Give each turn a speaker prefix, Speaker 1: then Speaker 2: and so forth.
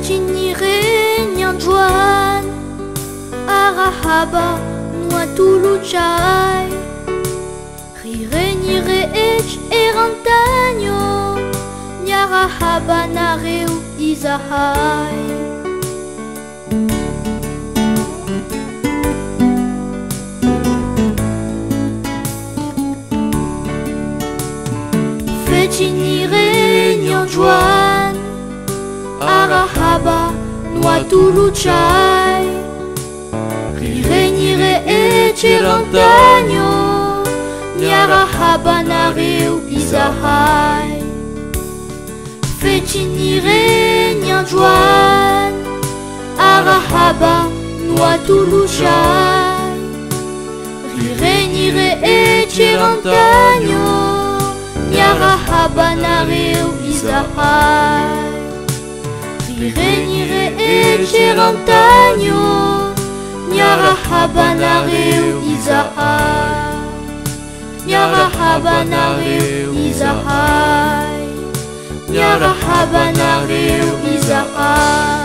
Speaker 1: Fetinire nyanjuan Arahaba nuatuluchay Rirenire ech erantanyo Nyarahaba nareu izahay Fetinire nyanjuan Arahaba nuatuluchay Rirenire echerantanyo Nyarahaba nareu izahay Fetinire nyanjuan Arahaba nuatuluchay Rirenire echerantanyo Nyarahaba nareu izahay Rirenire echerantanyo Nyarahaba nareu izahay Nyarahaba nareu izahay Nyarahaba nareu izahay